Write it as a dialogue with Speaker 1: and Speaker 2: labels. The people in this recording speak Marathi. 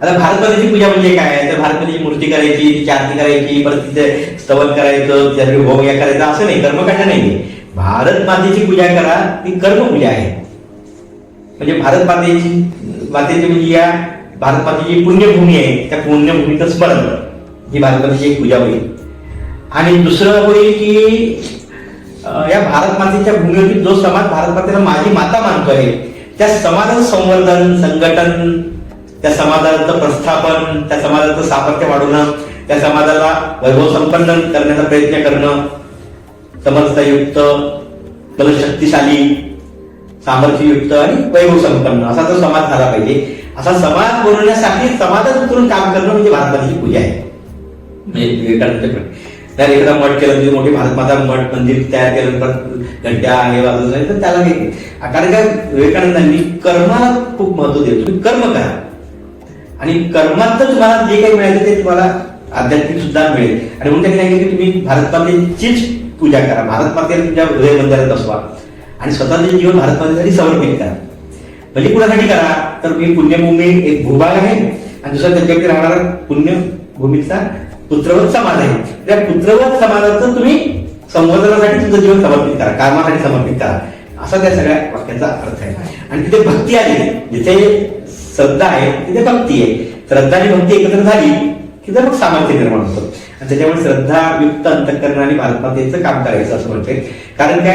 Speaker 1: आता भारतमातेची पूजा म्हणजे काय, तर भारतमातेची मूर्ती करायची, तिची आरती करायची, परत तिथे स्तवन करायचं, त्यासाठी होम या करायचं असं नाही, कर्मकांड नाही. भारत मातेची पूजा करा, ती कर्मपूजा आहे. म्हणजे भारत मातेची म्हणजे या भारत मातेची पुण्यभूमी आहे, त्या पुण्यभूमीचं स्मरण ही भारत मातेची एक पूजा होईल. आणि दुसरं होईल की या भारत मातेच्या भूमीवरती जो समाज भारत मातेला माझी माता मानतो आहे, त्या समाजाचं संवर्धन, संघटन, त्या समाजाचं प्रस्थापन, त्या समाजाचं सामर्थ्य वाढवणं, त्या समाजाला वैभव संपन्न करण्याचा प्रयत्न करणं, समर्थतायुक्त, बलशक्तिशाली, सामर्थ्ययुक्त आणि वैभव संपन्न असा तो समाज झाला पाहिजे. असा समाज बनवण्यासाठी समाजात उतरून काम करणं म्हणजे भारतमातेची पूजा आहे. तर एखादा मठ केलं म्हणजे मोठी भारतमाता मठ मंदिर तयार केलं, तर घंट्या हे वाजवत नाही तर त्याला काही, कारण काय विवेकानंदांनी कर्माला खूप महत्व देतो. तुम्ही कर्म करा आणि कर्मात तुम्हाला जे काही मिळालं ते तुम्हाला आध्यात्मिक सुद्धा मिळेल. आणि म्हणून त्यांनी सांगितलं की तुम्ही भारतमातेचीच पूजा करा, भारतमातेला तुमच्या हृदय मंदिरात बसवा आणि स्वतःचे जीवन भारतमातेसाठी समर्पित करा. म्हणजे कुणासाठी करा, तर मी पुण्यभूमी एक भूभाग आहे आणि दुसरा त्याच्यावरती राहणारा पुण्यभूमीचा पुत्रवत समाज आहे. त्या पुत्रवत समाजाचं तुम्ही संवर्धनासाठी तुमचं जीवन समर्पित करा, कर्मासाठी समर्पित करा, असा त्या सगळ्या वाक्याचा अर्थ आहे. आणि तिथे भक्ती आली, जिथे श्रद्धा आहे तिथे भक्ती आहे. श्रद्धा आणि भक्ती एकत्र झाली की मग सामर्थ्य निर्माण होतं. आणि त्याच्यामुळे श्रद्धायुक्त अंतःकरणाने भारतमातेचं काम करायचं असं म्हणतोय. कारण काय